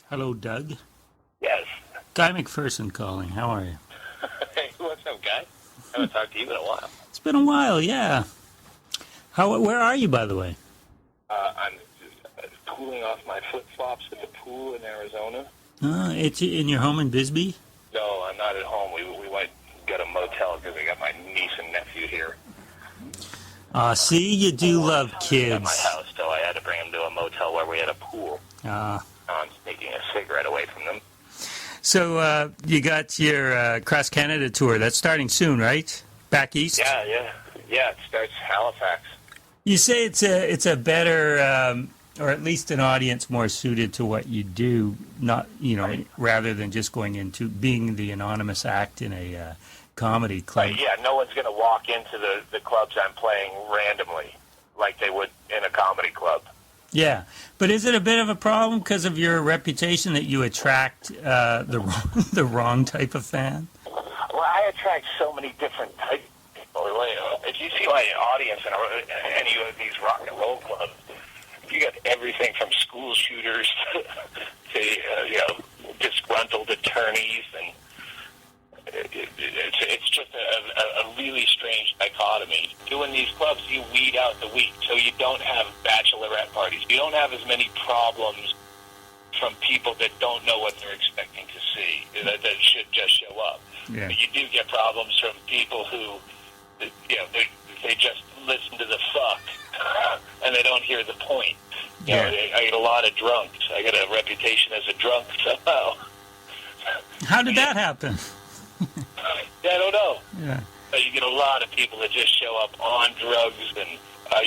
Hello, Doug. Yes. Guy McPherson calling. How are you? Hey, what's up, guy? Haven't talked to you in a while. It's been a while, yeah. Where are you, by the way? I'm cooling off my flip-flops at the pool in Arizona. It's in your home in Bisbee? No, I'm not at home. We went got a motel because I got my niece and nephew here. See, you do love At my kids. house, so I had to bring them to a motel where we had a pool. I'm sneaking a cigarette away from them. So you got your Cross Canada tour. That's starting soon, right? Back east? Yeah. It starts Halifax. You say it's a better, or at least an audience more suited to what you do, not, Right. rather than just going into being the anonymous act in a comedy club. Right, yeah, no one's going to walk into the clubs I'm playing randomly like they would in a comedy club. Yeah, but is it a bit of a problem because of your reputation that you attract the wrong type of fan? Well, I attract so many different types of people. If you see my audience in any of these rock and roll clubs, you got everything from school shooters to disgruntled attorneys, and it's just a really strange dichotomy. Doing these clubs, you weed out the weak, so you don't have bachelorette parties. You don't have as many problems from people that don't know what they're expecting to see, that should just show up. Yeah. But you do get problems from people who, they just listen to the fuck, and they don't hear the point. Yeah. I get a lot of drunks. I got a reputation as a drunk somehow. How did that happen? Yeah, I don't know. Yeah. You get a lot of people that just show up on drugs, and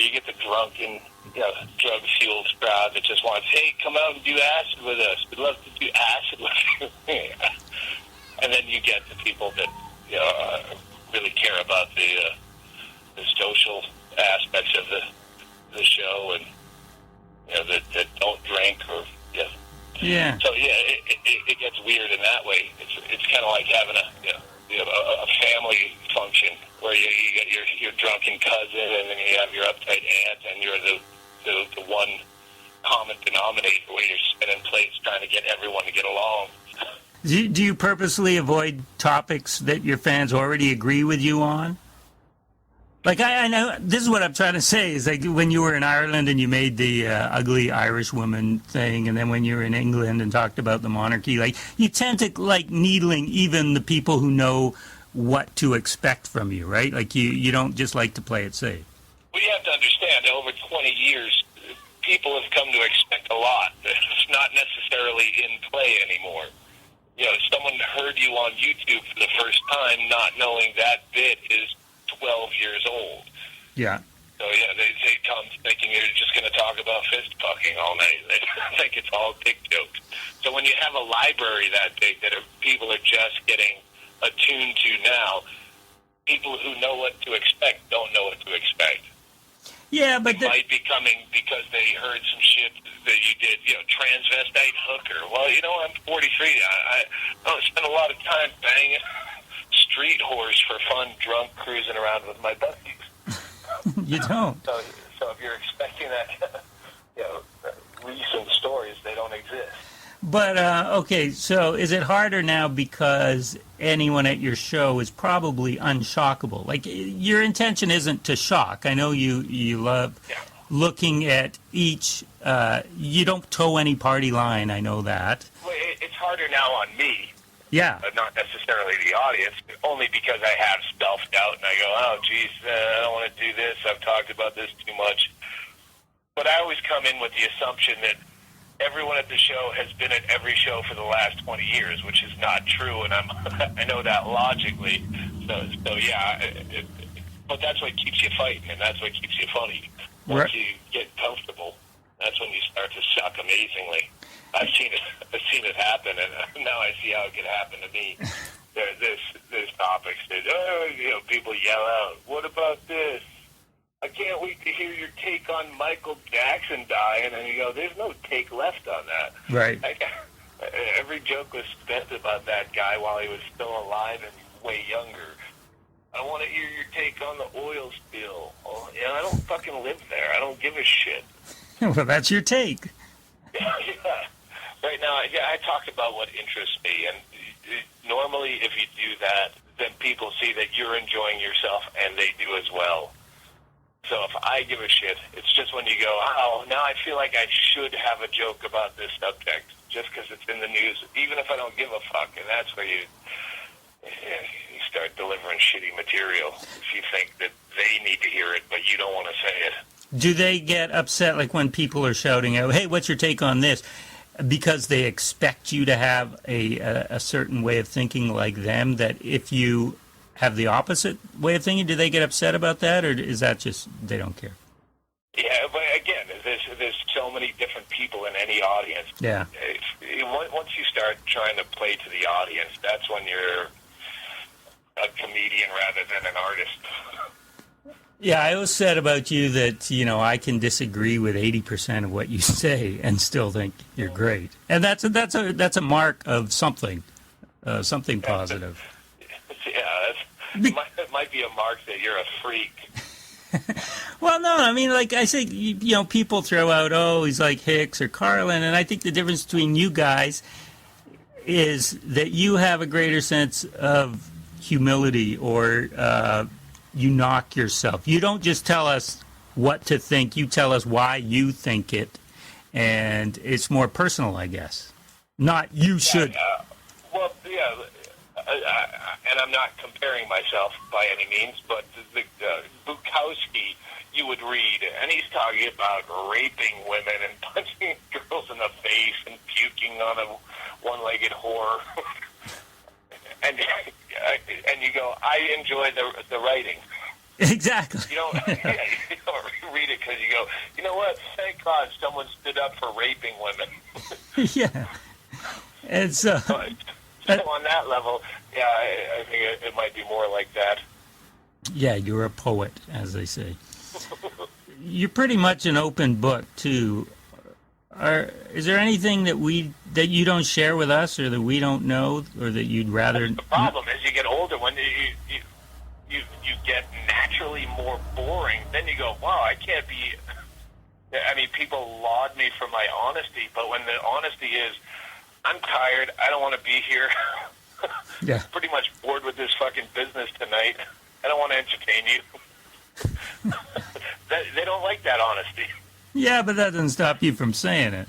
you get the drunken, drug-fueled crowd that just wants, hey, come out and do acid with us. We'd love to do acid with you. And then you get the people that really care about the social aspects of the show, and that don't drink or Yeah. So it gets weird in that way. It's kind of like having a family function where you get your drunken cousin, and then you have your uptight aunt, and you're the one common denominator where you're spinning plates trying to get everyone to get along. Do you purposely avoid topics that your fans already agree with you on? Like, I know, this is what I'm trying to say, is like when you were in Ireland and you made the ugly Irish woman thing, and then when you were in England and talked about the monarchy, like, you tend to like needling even the people who know what to expect from you, right? Like, you don't just like to play it safe. Well, you have to understand, over 20 years, people have come to expect a lot. It's not necessarily in play anymore. Someone heard you on YouTube for the first time not knowing that bit is 12 years old. Yeah. So, they come thinking you're just going to talk about fist fucking all night. They think it's all dick jokes. So when you have a library that big that people are just getting attuned to now, people who know what to expect don't know what to expect. Yeah, but... They might be coming because they heard some shit that you did, transvestite hooker. Well, I'm 43. I don't spend a lot of time banging street horse for fun, drunk, cruising around with my buddies. You don't. So if you're expecting that, recent stories, they don't exist. But, okay, so is it harder now because anyone at your show is probably unshockable? Like, your intention isn't to shock. I know you love looking at each, you don't toe any party line, I know that. Well, it's harder now on me. Yeah. But not necessarily the audience, only because I have self-doubt, and I go, oh, geez, I don't want to do this. I've talked about this too much. But I always come in with the assumption that everyone at the show has been at every show for the last 20 years, which is not true, and I know that logically. So yeah, but that's what keeps you fighting, and that's what keeps you funny. Once you get comfortable, that's when you start to suck amazingly. I've seen it happen, and now I see how it could happen to me. There's topics that people yell out, "What about this? I can't wait to hear your take on Michael Jackson dying," and you go, "There's no take left on that." Right. Every joke was spent about that guy while he was still alive and way younger. I want to hear your take on the oil spill. Well, I don't fucking live there. I don't give a shit. Well, that's your take. Yeah. Right now, I talk about what interests me, and normally if you do that, then people see that you're enjoying yourself, and they do as well. So if I give a shit, it's just when you go, oh, now I feel like I should have a joke about this subject just because it's in the news, even if I don't give a fuck, and that's where you start delivering shitty material if you think that they need to hear it, but you don't want to say it. Do they get upset, like when people are shouting out, hey, what's your take on this? Because they expect you to have a certain way of thinking like them, that if you have the opposite way of thinking, do they get upset about that, or is that just they don't care? Yeah, but again, there's so many different people in any audience. Yeah. Once you start trying to play to the audience, that's when you're a comedian rather than an artist. Yeah, I always said about you that, I can disagree with 80% of what you say and still think you're great. And that's a mark of something positive. Yeah, it might be a mark that you're a freak. Well, no, I mean, like I say, people throw out, oh, he's like Hicks or Carlin, and I think the difference between you guys is that you have a greater sense of humility, or you knock yourself. You don't just tell us what to think, you tell us why you think it, and it's more personal, I guess. Not you should. Well, yeah, and I'm not comparing myself by any means, but the Bukowski you would read, and he's talking about raping women and punching girls in the face and puking on a one-legged whore. and you go, I enjoy the writing. Exactly. You don't read it because you go, you know what? Thank God someone stood up for raping women. Yeah. And so on that level, yeah, I think it might be more like that. Yeah, you're a poet, as they say. You're pretty much an open book too. Is there anything that you don't share with us, or that we don't know, or that you'd rather? The problem is you get older when you get naturally more boring. Then you go, wow, I can't be. I mean, people laud me for my honesty, but when the honesty is, I'm tired, I don't want to be here. Yeah. Pretty much bored with this fucking business tonight. I don't want to entertain you. They don't like that honesty. Yeah, but that doesn't stop you from saying it.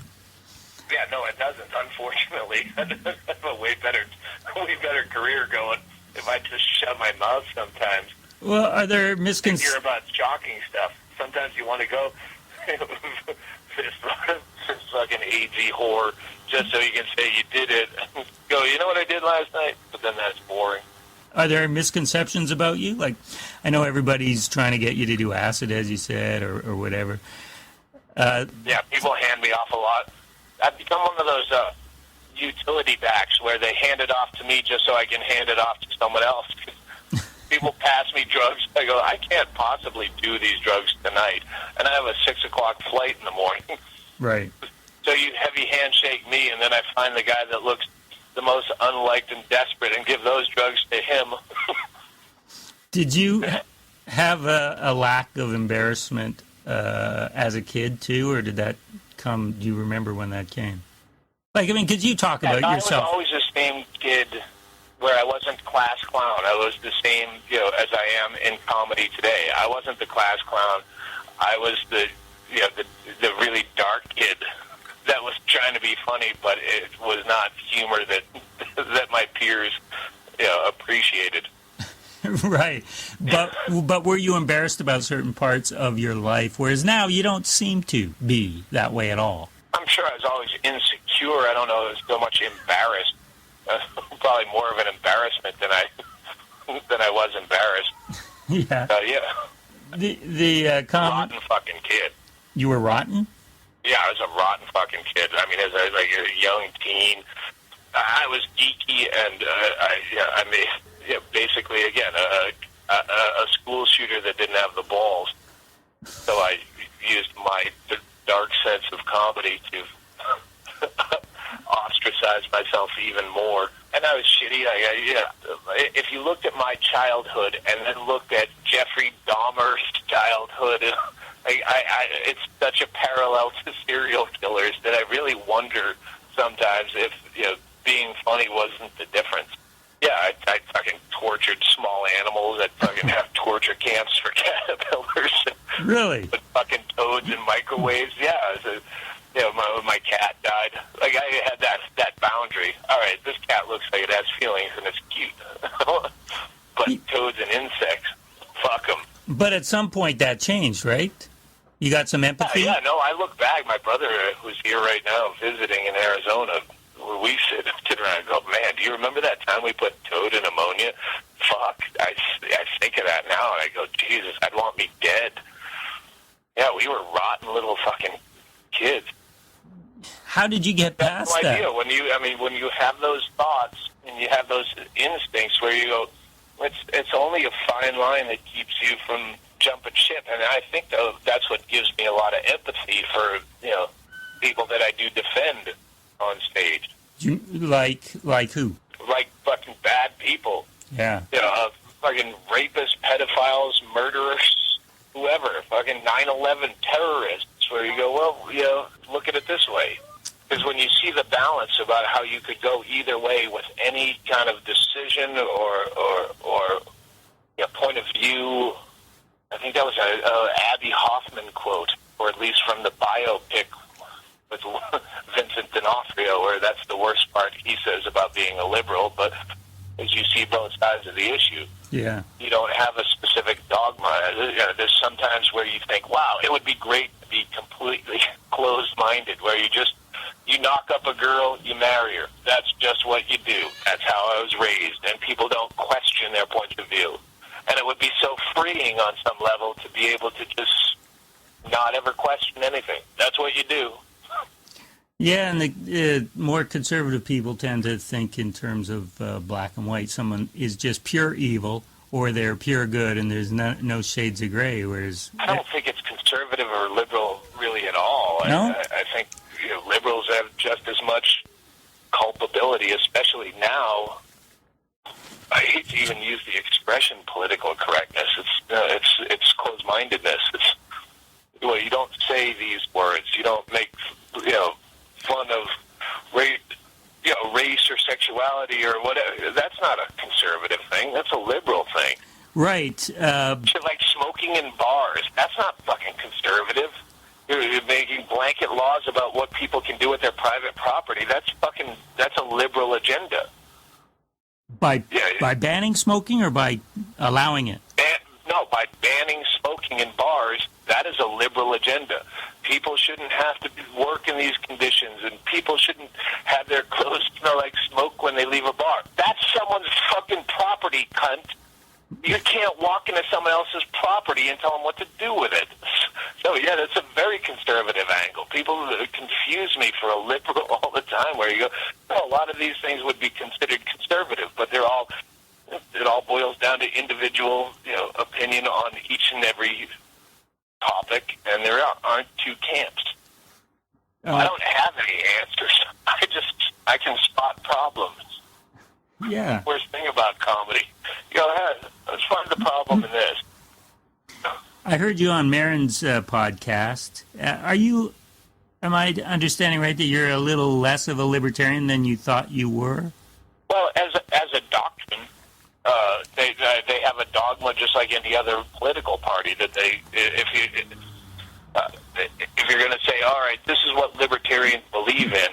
Yeah, no, it doesn't. Unfortunately, I have a way better career going if I just shut my mouth sometimes. Well, are there Hear about shocking stuff. Sometimes you want to go this fucking AG whore just so you can say you did it. Go, you know what I did last night? But then that's boring. Are there misconceptions about you? Like, I know everybody's trying to get you to do acid, as you said, or whatever. Yeah, people hand me off a lot. I've become one of those utility backs where they hand it off to me just so I can hand it off to someone else. People pass me drugs. I go, I can't possibly do these drugs tonight. And I have a 6 o'clock flight in the morning. Right. So you heavy handshake me, and then I find the guy that looks the most unliked and desperate and give those drugs to him. Did you have a lack of embarrassment as a kid, too, or did that come, do you remember when that came? Like, I mean, could you talk about yourself? I was always the same kid where I wasn't class clown. I was the same, as I am in comedy today. I wasn't the class clown. I was the really dark kid that was trying to be funny, but it was not humor that my peers, appreciated. Right. But were you embarrassed about certain parts of your life, whereas now you don't seem to be that way at all? I'm sure I was always insecure. I don't know, I was so much embarrassed. Probably more of an embarrassment than I was embarrassed. Yeah. Yeah. The rotten fucking kid. You were rotten? Yeah, I was a rotten fucking kid. I mean, as a young teen, I was geeky, and basically, again, a school shooter that didn't have the balls. So I used my dark sense of comedy to ostracize myself even more. And I was shitty. If you looked at my childhood and then looked at Jeffrey Dahmer's childhood, it's such a parallel to serial killers that I really wonder sometimes if being funny wasn't the difference. Yeah, I fucking tortured small animals. I'd fucking have torture camps for caterpillars. Really? Put fucking toads in microwaves. Yeah, my cat died. Like, I had that boundary. All right, this cat looks like it has feelings and it's cute. But toads and insects, fuck them. But at some point that changed, right? You got some empathy? Yeah, no, I look back. My brother, who's here right now visiting in Arizona, where we sit around and go, man, do you remember that time we put toad in ammonia? Fuck, I think of that now, and I go, Jesus, I'd want me dead. Yeah, we were rotten little fucking kids. How did you get past that? Idea. When you have those thoughts and you have those instincts where you go, it's only a fine line that keeps you from jumping ship, and I think that's what gives me a lot of empathy for people that I do defend on stage. Like who? Like fucking bad people. Yeah. Fucking rapists, pedophiles, murderers, whoever. Fucking 9/11 terrorists. Where you go, well, look at it this way. Because when you see the balance about how you could go either way with any kind of decision or point of view, I think that was a Abby Hoffman quote, or at least from the biopic with Vincent D'Onofrio, where that's the worst part he says about being a liberal, but as you see both sides of the issue, yeah, you don't have a specific dogma. There's sometimes where you think, wow, it would be great to be completely closed-minded, where you knock up a girl, you marry her. That's just what you do. That's how I was raised, and people don't question their point of view. And it would be so freeing on some level to be able to just not ever question anything. That's what you do. Yeah, and the more conservative people tend to think in terms of black and white. Someone is just pure evil, or they're pure good, and there's no shades of gray. Whereas I don't think it's conservative or liberal really at all. No? I think liberals have just as much culpability, especially now. I hate to even use the expression political correctness. It's closed-mindedness. You don't say these words. You don't make fun of race or sexuality or whatever. That's not a conservative thing. That's a liberal thing. Right. Shit like smoking in bars. That's not fucking conservative. You're making blanket laws about what people can do with their private property. That's a liberal agenda. By banning smoking or by allowing it? By banning smoking in bars, that is a liberal agenda. People shouldn't have to work in these conditions, and people shouldn't have their clothes smell like smoke when they leave a bar. That's someone's fucking property, cunt. You can't walk into someone else's property and tell them what to do with it. So, yeah, that's a very conservative angle. People confuse me for a liberal all the time, where you go, a lot of these things would be considered conservative, but it all boils down to individual opinion on each and every topic, and there aren't two camps. I don't have any answers. I can spot problems. Yeah. Worst thing about comedy. Go ahead. Let's find the problem in this. I heard you on Marin's podcast. Am I understanding right that you're a little less of a libertarian than you thought you were? Well, as a doctrine, they have a dogma just like any other political party that if you're going to say, all right, this is what libertarians believe in,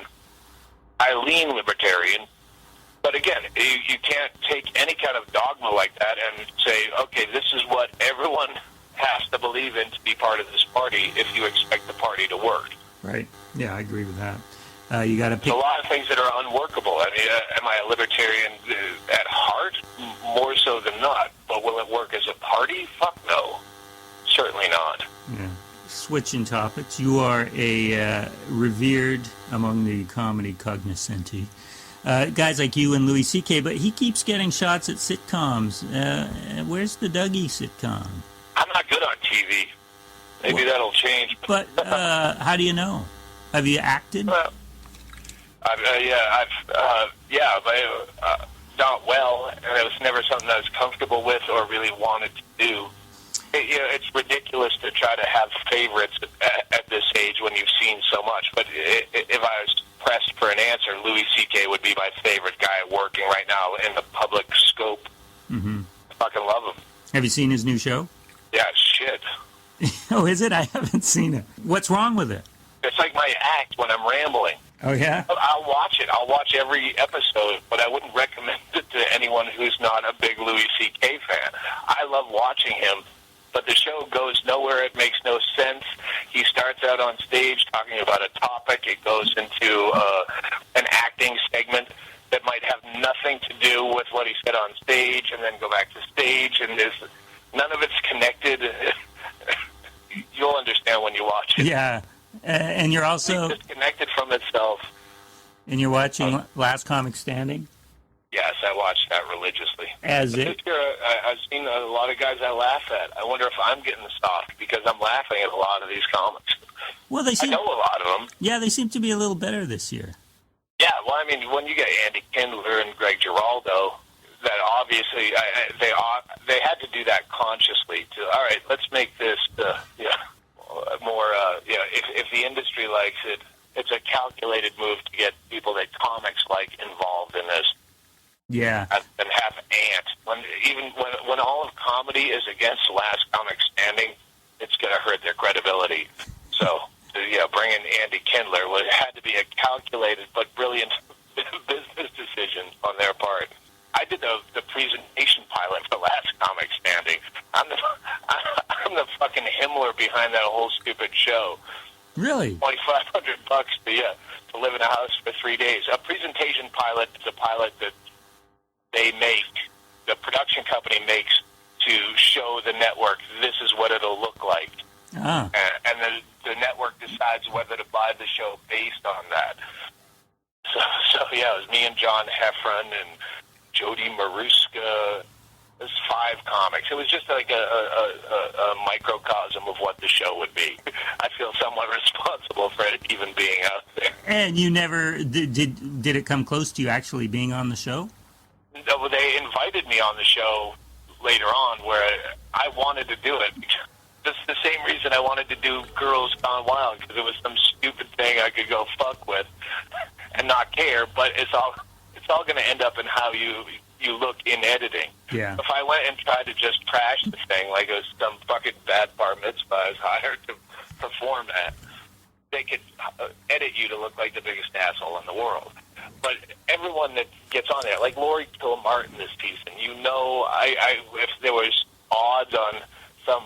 I lean libertarian. But again, you can't take any kind of dogma like that and say, okay, this is what everyone has to believe in to be part of this party if you expect the party to work. Right. Yeah, I agree with that. You got to pick. There's a lot of things that are unworkable. I mean, am I a libertarian at heart? More so than not. But will it work as a party? Fuck no. Certainly not. Yeah. Switching topics, you are a revered among the comedy cognoscenti. Guys like you and Louis C.K., but he keeps getting shots at sitcoms. Where's the Dougie sitcom? I'm not good on TV. Maybe that'll change. But how do you know? Have you acted? Well, not well, and it was never something I was comfortable with or really wanted to do. It's ridiculous to try to have favorites at this age when you've seen so much. But if I was pressed for an answer, Louis C.K. would be my favorite guy working right now in the public scope. Mm-hmm. I fucking love him. Have you seen his new show? Yeah, shit. Oh, is it? I haven't seen it. What's wrong with it? It's like my act when I'm rambling. Oh, yeah? I'll watch it. I'll watch every episode, but I wouldn't recommend it to anyone who's not a big Louis C.K. fan. I love watching him, but the show goes nowhere. It makes no sense. He starts out on stage talking about a topic. It goes into an acting segment that might have nothing to do with what he said on stage, and then go back to stage, and none of it's connected. You'll understand when you watch it. Yeah. And you're also... It's disconnected from itself. And you're watching Last Comic Standing? Yes, I watch that religiously. As but it... This year, I've seen a lot of guys I laugh at. I wonder if I'm getting soft because I'm laughing at a lot of these comics. Well, they seem... I know a lot of them. Yeah, they seem to be a little better this year. Yeah, well, I mean, when you get Andy Kindler and Greg Giraldo, that obviously they had to do that consciously. All right, let's make this more. If the industry likes it, it's a calculated move to get people that comics like involved in this. Yeah. And have Ant. When all of comedy is against Last Comic Standing, it's going to hurt their credibility. So, bring in Andy Kindler had to be a calculated but brilliant business decision on their part. I did the presentation pilot for Last Comic Standing. I'm the fucking Himmler behind that whole stupid show. Really? $2,500 to live in a house for 3 days. A presentation pilot is a pilot that they make, the production company makes to show the network this is what it'll look like. Ah. And the network decides whether to buy the show based on that. So it was me and John Heffron and Jody Maruska. There's 5 comics. It was just like a microcosm of what the show would be. I feel somewhat responsible for it even being out there. And you never did it come close to you actually being on the show? No, they invited me on the show later on where I wanted to do it. That's the same reason I wanted to do Girls Gone Wild, because it was some stupid thing I could go fuck with and not care, but it's all going to end up in how you look in editing. Yeah. If I went and tried to just trash the thing like it was some fucking bad bar mitzvah I was hired to perform at, they could edit you to look like the biggest asshole in the world. But everyone that gets on there, like Lori Kilmartin this season, if there was odds on some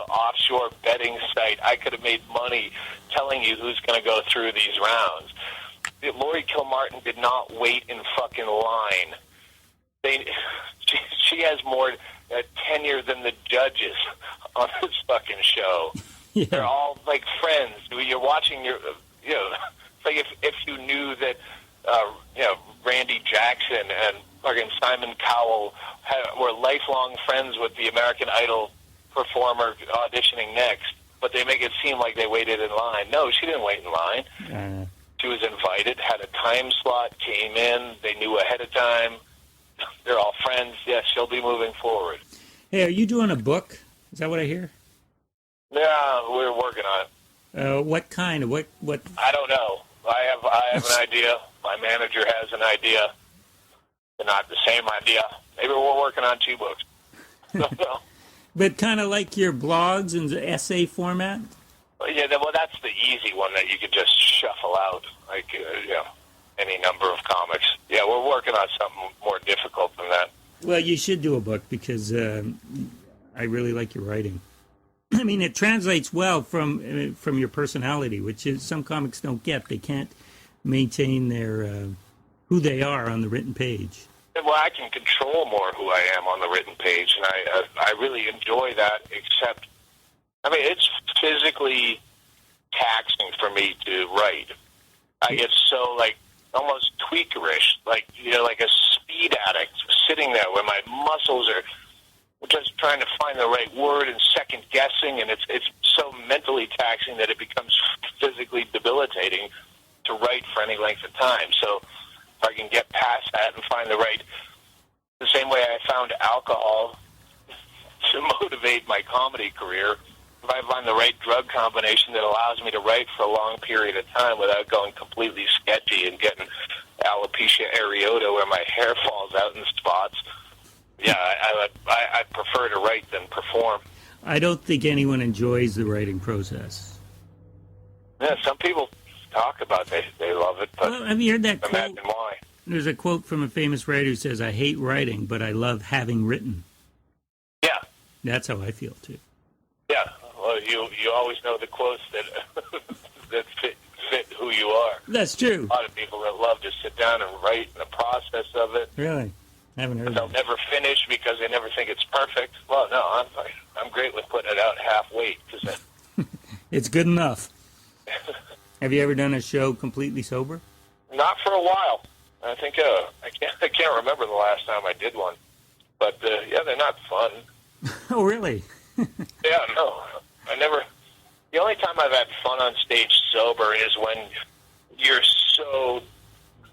offshore betting site, I could have made money telling you who's going to go through these rounds. Lori Kilmartin did not wait in fucking line. She has more tenure than the judges on this fucking show. Yeah. They're all like friends. You're watching it's like if you knew that Randy Jackson and fucking Simon Cowell were lifelong friends with the American Idol performer auditioning next, but they make it seem like they waited in line. No, she didn't wait in line. She was invited, had a time slot, came in, they knew ahead of time. They're all friends. Yes, she'll be moving forward. Hey, are you doing a book? Is that what I hear? Yeah, we're working on it. What kind? What? I don't know. I have an idea. My manager has an idea. They're not the same idea. Maybe we're working on 2 books. But kind of like your blogs and essay format? Yeah, well, that's the easy one that you could just shuffle out, like, any number of comics. Yeah, we're working on something more difficult than that. Well, you should do a book because I really like your writing. I mean, it translates well from your personality, which is some comics don't get. They can't maintain their who they are on the written page. Well, I can control more who I am on the written page, and I really enjoy that, except, I mean, it's physically taxing for me to write. I get so, like, almost tweakerish, like a speed addict sitting there where my muscles are just trying to find the right word and second guessing, and it's so mentally taxing that it becomes physically debilitating to write for any length of time. So if I can get past that and find the same way I found alcohol to motivate my comedy career, if I find the right drug combination that allows me to write for a long period of time without going completely sketchy and getting alopecia areata where my hair falls out in spots, yeah, I prefer to write than perform. I don't think anyone enjoys the writing process. Yeah, some people talk about they love it, but Well, have you heard that quote? imagine why. There's a quote from a famous writer who says, "I hate writing, but I love having written." Yeah, That's how I feel, too. yeah. Well, you always know the quotes that that fit who you are. That's true. A lot of people that love to sit down and write in the process of it. Really? I haven't heard They'll that. never finish because they never think it's perfect. Well, no, I'm great with putting it out half-weight. It's good enough. Have you ever done a show completely sober? Not for a while. I think I can't remember the last time I did one. But yeah, they're not fun. Oh, really? Yeah, no, I never. The only time I've had fun on stage sober is when you're so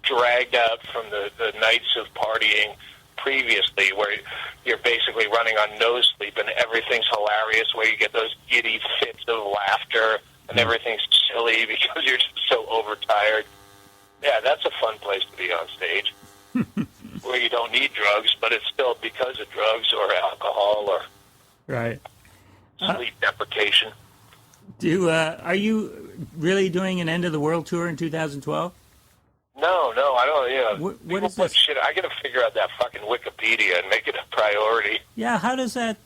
dragged out from the nights of partying previously, where you're basically running on no sleep and everything's hilarious, where you get those giddy fits of laughter and everything's silly because you're just so overtired. Yeah, that's a fun place to be on stage, where you don't need drugs, but it's still because of drugs or alcohol or Right. sleep deprivation. Are you really doing an end of the world tour in 2012? No, I don't. Yeah, What people is put this? shit. I got to figure out that fucking Wikipedia and make it a priority. Yeah, how does that...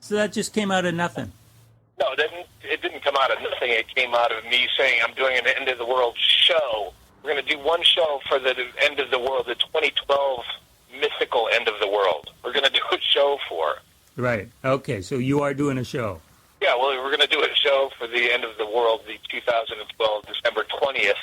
So that just came out of nothing. No, it didn't come out of nothing. It came out of me saying I'm doing an end of the world show. We're going to do one show for the end of the world, the 2012 mythical end of the world. We're going to do a show for. Right. Okay, so you are doing a show. Yeah, well, we're going to do a show for the end of the world, the 2012, December 20th,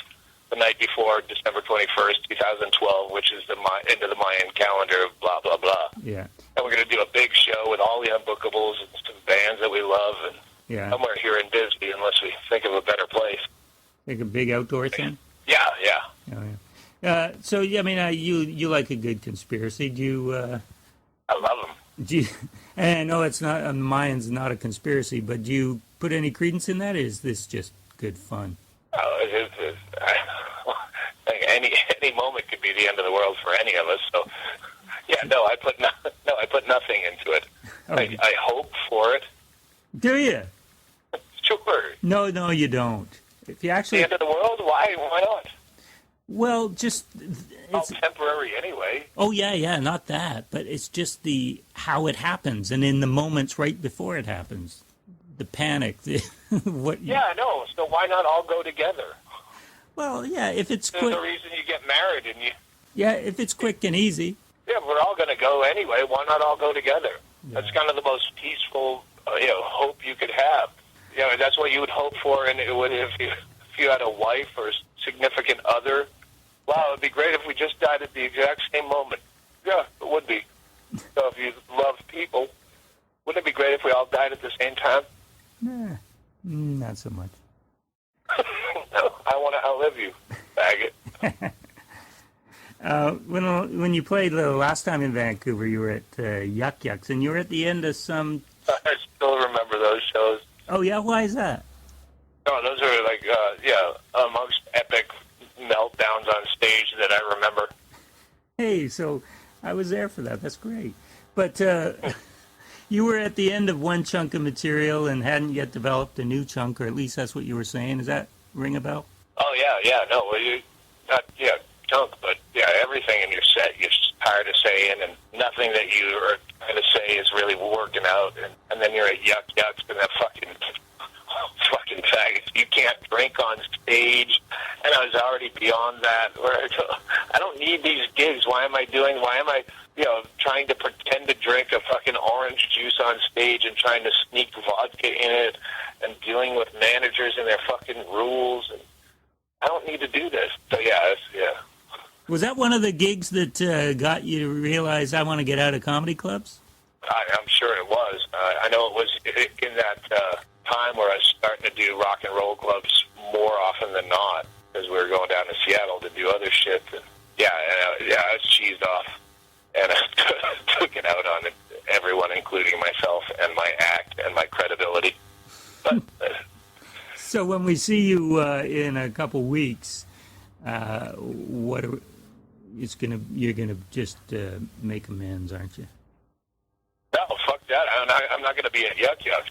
the night before December 21st, 2012, which is the end of the Mayan calendar, blah, blah, blah. Yeah. And we're going to do a big show with all the unbookables and some bands that we love, and Yeah. somewhere here in Bisbee, unless we think of a better place. Like a big outdoor thing? Yeah. Oh, yeah. So, yeah, I mean, you like a good conspiracy. Do you... I love them. Do you, and I know it's not mine's not a conspiracy, but do you put any credence in that? Or is this just good fun? Any moment could be the end of the world for any of us. So, yeah, no, I put nothing into it. Oh. I hope for it. Do you? Sure. No, you don't. If you actually, The end of the world? Why not? well, just All it's. temporary anyway. Oh yeah, not that, but it's just the how it happens, and in the moments right before it happens, the panic, the what. Yeah, I know. So why not all go together? Well, yeah, if it's There's quick. a reason you get married, and you. Yeah, if it's quick and easy. Yeah, we're all going to go anyway. Why not all go together? Yeah. That's kind of the most peaceful, hope you could have. That's what you would hope for, and it would if you had a wife or a significant other. Wow, it would be great if we just died at the exact same moment. Yeah, it would be. So if you love people, wouldn't it be great if we all died at the same time? Nah, not so much. No, I want to outlive you, faggot. When you played the last time in Vancouver, you were at Yuck Yucks, and you were at the end of some. I still remember those shows. Oh yeah, why is that? No, those are like, amongst epic meltdowns on stage that I remember. Hey, so I was there for that. That's great. But you were at the end of one chunk of material and hadn't yet developed a new chunk, or at least that's what you were saying. Does that ring a bell? Oh, yeah, no, well, chunk, but, everything in your set you're tired of saying, and nothing that you are trying to say is really working out, and then you're at Yuck Yucks, and that fucking faggots, you can't drink on stage, and I was already beyond that, where I don't need these gigs. Why am I trying to pretend to drink a fucking orange juice on stage and trying to sneak vodka in it and dealing with managers and their fucking rules, and I don't need to do this. So, yeah. Was that one of the gigs that got you to realize I want to get out of comedy clubs? I'm sure it was. I know it was in that time where I was starting to do rock and roll clubs more often than not, because we were going down to Seattle to do other shit. And I was cheesed off, and I took it out on everyone, including myself and my act and my credibility. But, So when we see you in a couple weeks, what are, you're gonna just make amends, aren't you? no, fuck that. I'm not going to be a Yuck Yucks.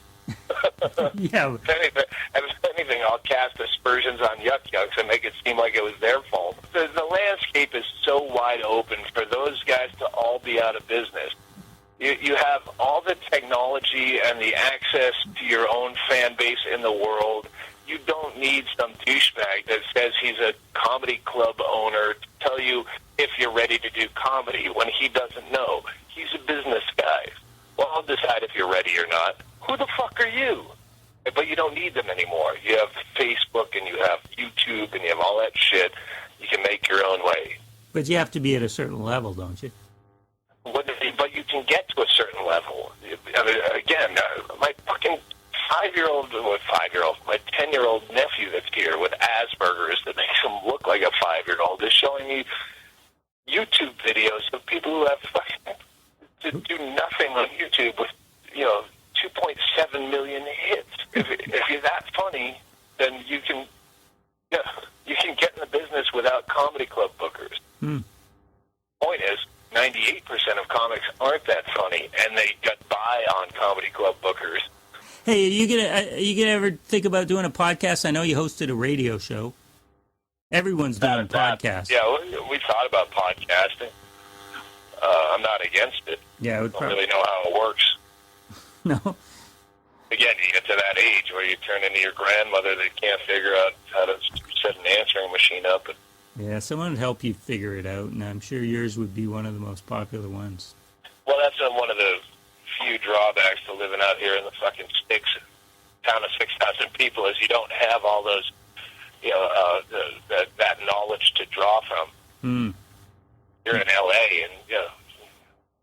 Yeah. If anything, I'll cast aspersions on Yuck Yucks and make it seem like it was their fault. The landscape is so wide open for those guys to all be out of business. You have all the technology and the access to your own fan base in the world. You don't need some douchebag that says he's a comedy club owner to tell you if you're ready to do comedy when he doesn't know. He's a business guy. Well, I'll decide if you're ready or not. Who the fuck are you? But you don't need them anymore. You have Facebook and you have YouTube and you have all that shit. You can make your own way. But you have to be at a certain level, don't you? But you can get to a certain level. I mean, again, my fucking my 10-year-old nephew that's here with Asperger's that makes him look like a 5-year-old is showing me YouTube videos of people who have fucking to do nothing on YouTube with, 2.7 million hits. If you're that funny, then you can get in the business without comedy club bookers. Point is, 98% of comics aren't that funny, and they get by on comedy club bookers. Hey, are you gonna ever think about doing a podcast? I know you hosted a radio show. Everyone's doing podcasts. Yeah, we thought about podcasting. I'm not against it. Yeah, I don't really know how it works. No. Again, you get to that age where you turn into your grandmother that can't figure out how to set an answering machine up. Yeah, someone would help you figure it out, and I'm sure yours would be one of the most popular ones. Well, that's one of the few drawbacks to living out here in the fucking sticks, town of 6,000 people, is you don't have all those, that knowledge to draw from. You're in L.A. and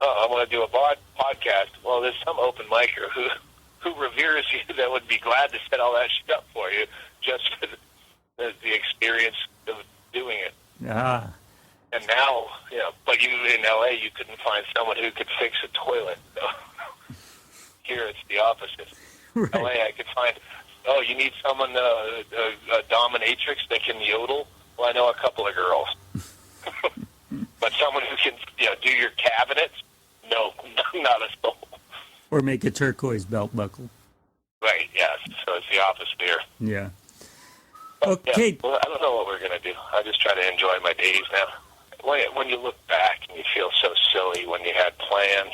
I want to do a podcast. Well, there's some open micer who reveres you that would be glad to set all that shit up for you just for the experience of doing it. Ah. And now, but you in L.A. you couldn't find someone who could fix a toilet. So here it's the opposite. Right. L.A. I could find. Oh, you need someone a dominatrix that can yodel. Well, I know a couple of girls. But someone who can, do your cabinets? No, not a soul. Or make a turquoise belt buckle. Right, yes. So it's the opposite here. Yeah. But, okay. Yeah, well, I don't know what we're going to do. I just try to enjoy my days now. When you look back and you feel so silly when you had plans,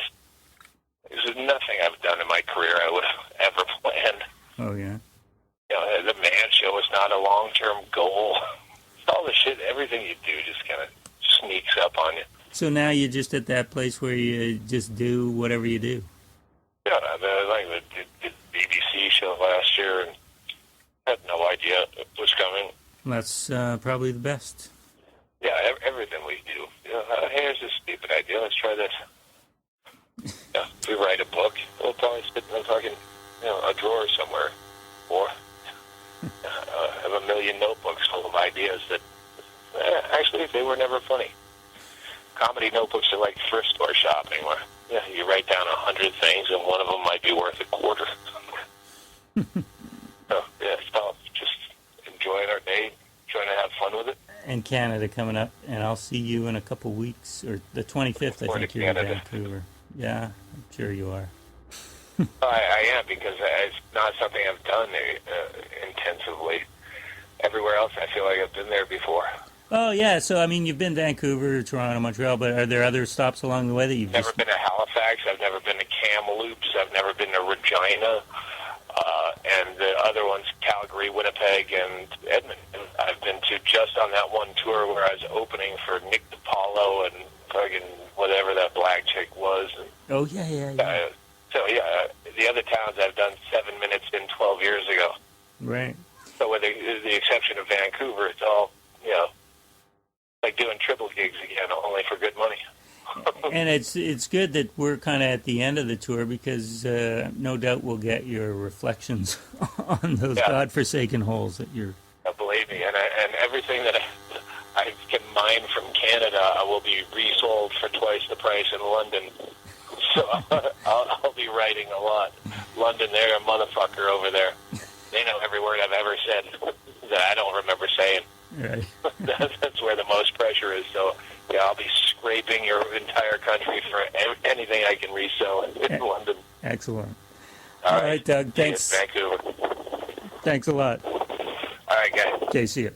there's nothing I've done in my career I would have ever planned. Oh, yeah. The man show is not a long-term goal. It's all the shit, everything you do just kind of sneaks up on you. So now you're just at that place where you just do whatever you do. Yeah, I did the BBC show last year and had no idea it was coming. That's probably the best. Yeah, everything we do. Here's this stupid idea. Let's try this. Yeah, if we write a book, it'll probably sit in a fucking, a drawer somewhere. Or have 1 million notebooks full of ideas that, actually, they were never funny. Comedy notebooks are like thrift store shopping, where you write down 100 things, and one of them might be worth a quarter. So, it's all just enjoying our day, trying to have fun with it. And Canada coming up, and I'll see you in a couple weeks, or the 25th, I think you're in Vancouver. Yeah, I'm sure you are. I am, because it's not something I've done intensively. Everywhere else, I feel like I've been there before. Oh, yeah, so, I mean, you've been Vancouver, Toronto, Montreal, but are there other stops along the way that you've never been to Halifax, I've never been to Kamloops, I've never been to Regina, and the other ones, Calgary, Winnipeg, and Edmonton. I've been to just on that one tour where I was opening for Nick DiPaolo and fucking whatever that black chick was. And, oh, yeah. The other towns I've done 7 minutes in 12 years ago. Right. So with the exception of Vancouver, it's all, like doing triple gigs again, only for good money. And it's good that we're kind of at the end of the tour, because no doubt we'll get your reflections on those godforsaken holes that you're... Believe me, and everything that I can mine from Canada will be resold for twice the price in London. So I'll be writing a lot. London, they're a motherfucker over there. They know every word I've ever said that I don't remember saying. Right. That's where the most pressure is. So, yeah, I'll be scraping your entire country for anything I can resell in London. Excellent. All right, Doug. Thanks. Vancouver. Thanks a lot. All right, guys. Okay, see you.